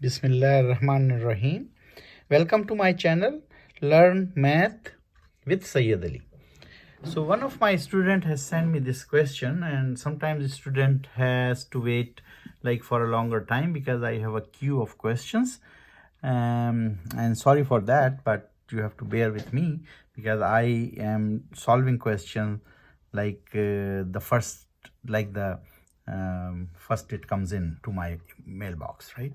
Bismillahirrahmanirrahim. Welcome to my channel, Learn Math with Sayyid Ali. So one of my student has sent me this question, and sometimes the student has to wait like for a longer time because I have a queue of questions. And sorry for that, but you have to bear with me because I am solving questions like the first it comes in to my mailbox, right?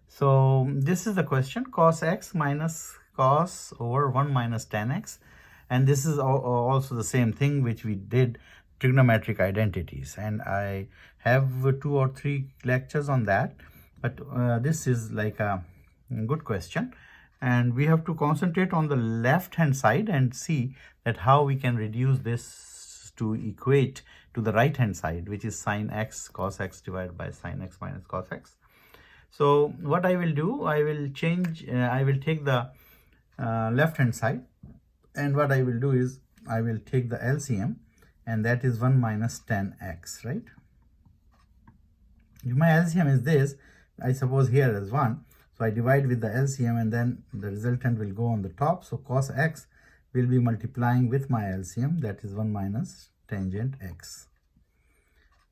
So this is the question: cos x minus cos over 1 minus tan x, and this is also the same thing which we did, trigonometric identities, and I have 2 or 3 lectures on that, but this is like a good question, and we have to concentrate on the left hand side and see that how we can reduce this to equate to the right hand side, which is sin x cos x divided by sin x minus cos x. So what I will do, I will take the left hand side, and what I will do is I will take the LCM, and that is 1 minus tan x, right? If my LCM is this, I suppose here is 1, so I divide with the LCM, and then the resultant will go on the top. So cos x will be multiplying with my LCM, that is 1 minus tangent x.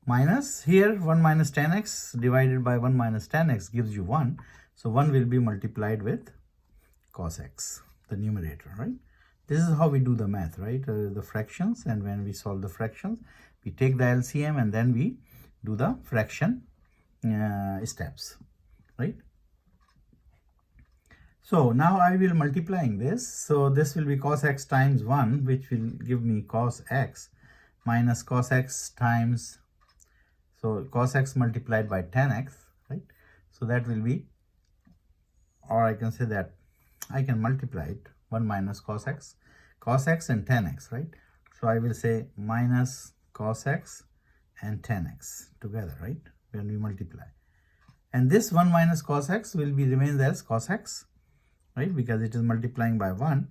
Minus here 1 minus tan x divided by 1 minus tan x gives you 1. So 1 will be multiplied with cos x, the numerator, right? This is how we do the math, right? The fractions, and when we solve the fractions, we take the LCM and then we do the fraction steps, right? So now I will multiplying this. So this will be cos x times 1, which will give me cos x, minus cos x times, so cos x multiplied by tan x, right? So that will be, or I can say that I can multiply it, 1 minus cos x and tan x, right? So I will say minus cos x and tan x together, right? When we multiply. And this 1 minus cos x will be remains as cos x, right? Because it is multiplying by 1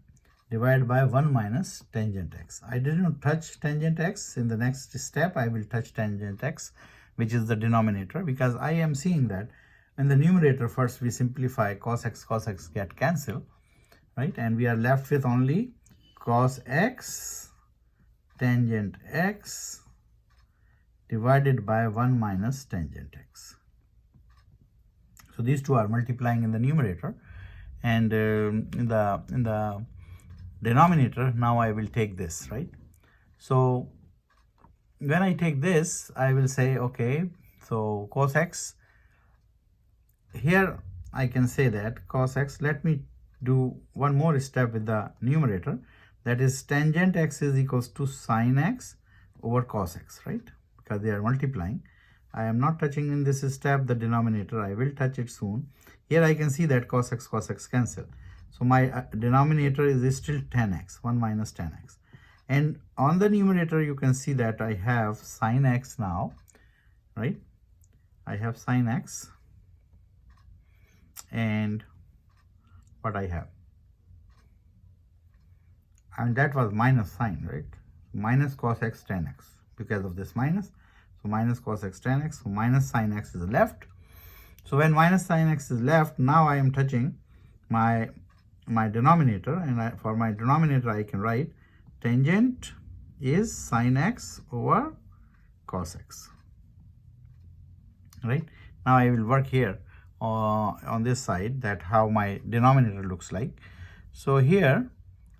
divided by 1 minus tangent x. I did not touch tangent x. In the next step, I will touch tangent x, which is the denominator, because I am seeing that in the numerator first we simplify, cos x get cancelled, right? And we are left with only cos x tangent x divided by 1 minus tangent x. So these two are multiplying in the numerator, and in the denominator now I will take this, right? So when I take this, I will say, okay, so cos x, here I can say that cos x, let me do one more step with the numerator, that is tangent x is equals to sin x over cos x, right? Because they are multiplying. I am not touching in this step the denominator, I will touch it soon. Here I can see that cos x cancel. So my denominator is still tan x, 1 minus tan x. And on the numerator, you can see that I have sin x now, right? I have sin x, and what I have, and that was minus sin, right? Minus cos x tan x, because of this minus. So minus cos x tan x, so minus sin x is left. So when minus sin x is left, now I am touching my denominator, and for my denominator I can write tangent is sin x over cos x, right? Now I will work here on this side, that how my denominator looks like. So here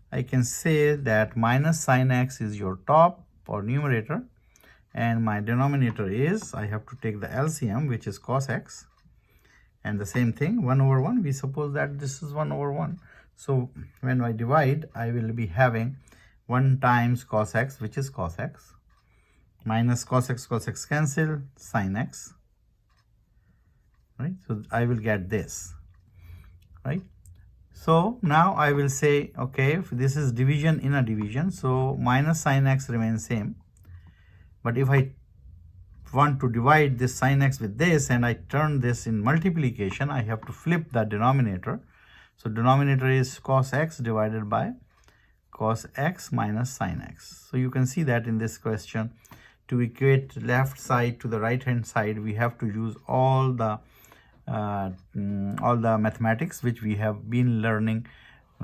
I can say that minus sin x is your top or numerator, and my denominator is, I have to take the LCM, which is cos x, and the same thing, 1 over 1, we suppose that this is 1 over 1. So when I divide, I will be having 1 times cos x, which is cos x, minus cos x cancel, sin x, right? So I will get this, right? So now I will say, okay, if this is division in a division, so minus sin x remains same. But if I want to divide this sin x with this, and I turn this in multiplication, I have to flip the denominator. So denominator is cos x divided by cos x minus sin x. So you can see that in this question, to equate left side to the right hand side, we have to use all the all the mathematics which we have been learning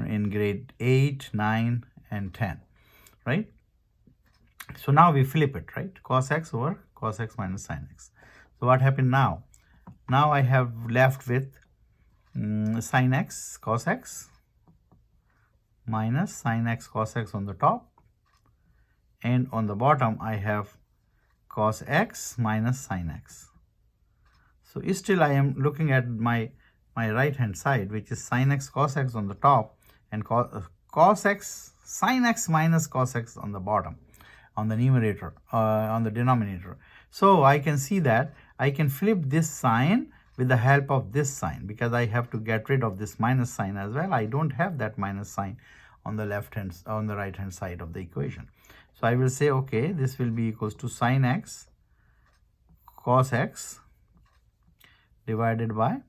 in grade 8, 9 and 10, right? So now we flip it, right? Cos x over cos x minus sin x. So what happened now? Now I have left with sin x cos x minus sin x cos x on the top, and on the bottom I have cos x minus sin x. So still I am looking at my right hand side, which is sin x cos x on the top and cos x sin x minus cos x on the bottom, on the numerator, on the denominator. So I can see that I can flip this sign with the help of this sign, because I have to get rid of this minus sign as well. I don't have that minus sign on the right hand side of the equation. So I will say, okay, this will be equals to sin x cos x divided by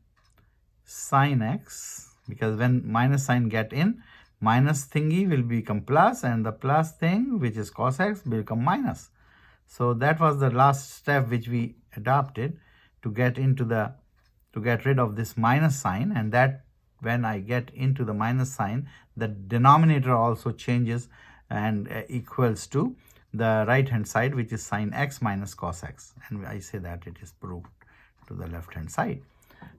sin x, because when minus sign get in, minus thingy will become plus, and the plus thing, which is cos x, will become minus. So that was the last step which we adopted to get rid of this minus sign, and that when I get into the minus sign, the denominator also changes and equals to the right hand side, which is sin x minus cos x, and I say that it is proved to the left hand side.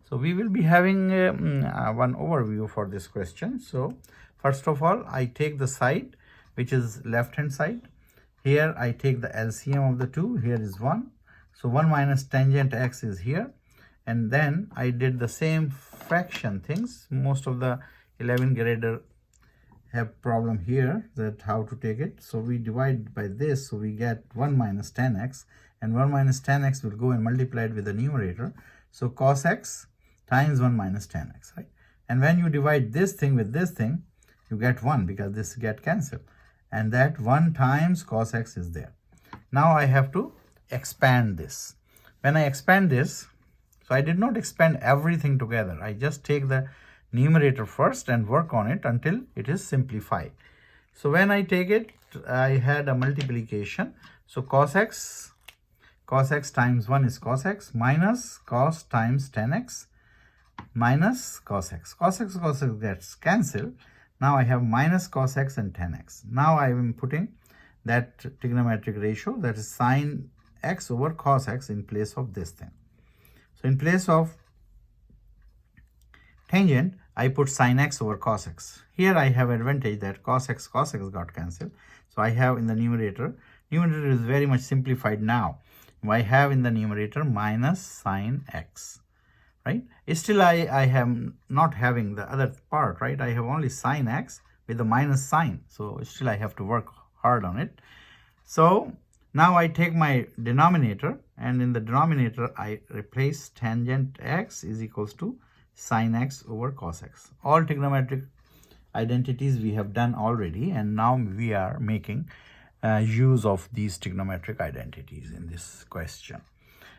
So we will be having one overview for this question. So first of all, I take the side which is left hand side. Here I take the LCM of the two. Here is 1. So 1 minus tangent x is here. And then I did the same fraction things. Most of the 11 grader have problem here that how to take it. So we divide by this. So we get 1 minus 10x. And 1 minus 10x will go and multiply it with the numerator. So cos x times 1 minus 10x, right? And when you divide this thing with this thing, you get 1, because this get cancelled. And that 1 times cos x is there. Now I have to expand this. When I expand this, so I did not expand everything together. I just take the numerator first and work on it until it is simplified. So when I take it, I had a multiplication. So cos x times 1 is cos x minus cos times 10x minus cos x. Cos x gets cancelled. Now I have minus cos x and 10x. Now I am putting that trigonometric ratio, that is sin x over cos x, in place of this thing. So in place of tangent, I put sin x over cos x. Here I have advantage that cos x got cancelled. So I have in the numerator is very much simplified now. I have in the numerator minus sin x, right? Still I am not having the other part, right? I have only sin x with the minus sign. So still I have to work hard on it. So now I take my denominator, and in the denominator I replace tangent x is equals to sin x over cos x. All trigonometric identities we have done already, and now we are making use of these trigonometric identities in this question.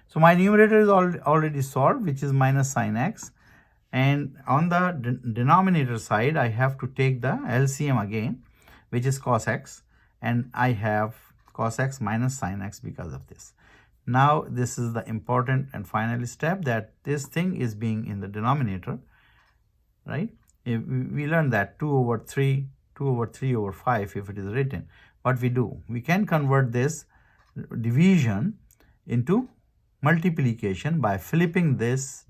So my numerator is already solved, which is minus sin x, and on the denominator side I have to take the LCM again, which is cos x, and I have cos x minus sin x because of this. Now this is the important and final step, that this thing is being in the denominator, right? We learned that 2 over 3 over 5 if it is written. What we do, we can convert this division into multiplication by flipping this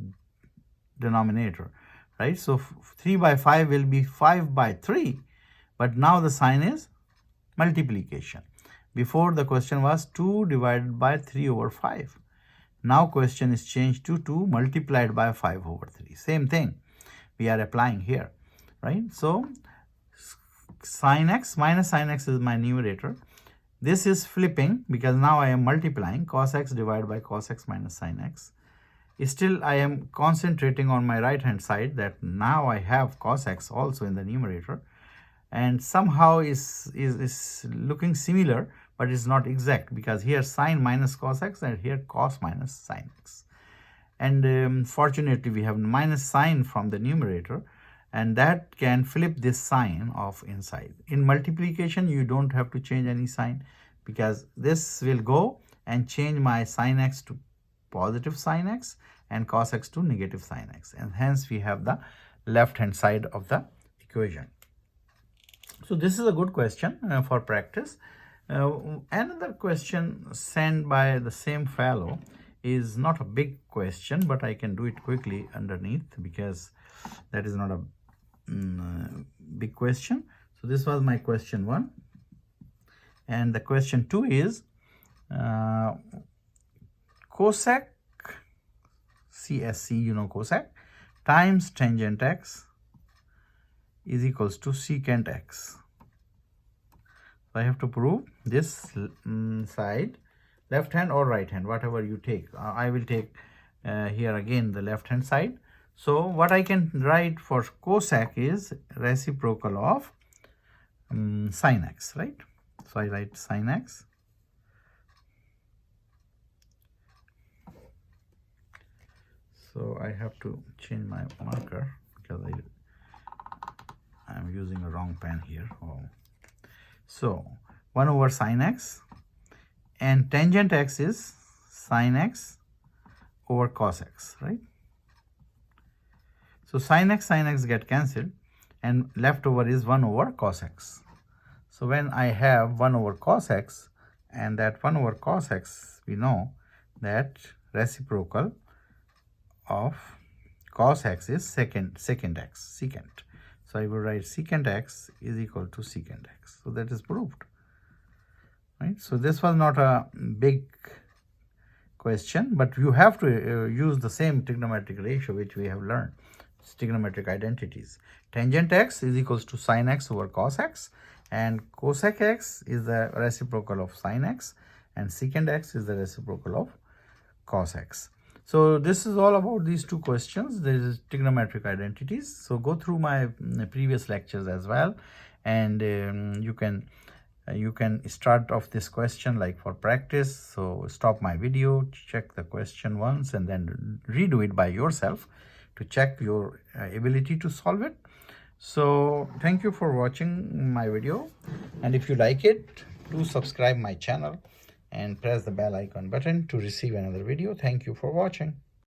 denominator, right? So 3 by 5 will be 5 by 3, but now the sign is multiplication. Before the question was 2 divided by 3 over 5. Now question is changed to 2 multiplied by 5 over 3. Same thing we are applying here, right? So sin x minus sin x is my numerator. This is flipping because now I am multiplying cos x divided by cos x minus sin x. Still I am concentrating on my right hand side, that now I have cos x also in the numerator, and somehow is looking similar, but it's not exact, because here sin minus cos x and here cos minus sin x. And fortunately we have minus sign from the numerator, and that can flip this sign of inside. In multiplication you don't have to change any sign, because this will go and change my sin x to positive sin x, and cos x to negative sin x, and hence we have the left hand side of the equation. So this is a good question for practice. Another question sent by the same fellow is not a big question, but I can do it quickly underneath because that is not a big question. So this was my question 1, and the question 2 is cosec CSC, you know, cosec times tangent x is equals to secant x. So I have to prove this side, left hand or right hand, whatever you take. I will take here again the left hand side. So what I can write for cosec is reciprocal of sin x, right? So I write sin x. So I have to change my marker because I'm using a wrong pen here. Oh. So 1 over sin x, and tangent x is sin x over cos x, right? So sin x get cancelled, and left over is 1 over cos x. So when I have 1 over cos x, and that 1 over cos x, we know that reciprocal of cos x is secant x, secant. So I will write secant x is equal to secant x. So that is proved, right? So this was not a big question, but you have to use the same trigonometric ratio which we have learned, trigonometric identities. Tangent x is equals to sin x over cos x, and cosec x is the reciprocal of sin x, and secant x is the reciprocal of cos x. So this is all about these two questions. There is trigonometric identities. So go through my previous lectures as well, and you can start off this question like for practice. So stop my video, check the question once, and then redo it by yourself to check your ability to solve it. So thank you for watching my video, and if you like it, do subscribe my channel and press the bell icon button to receive another video. Thank you for watching.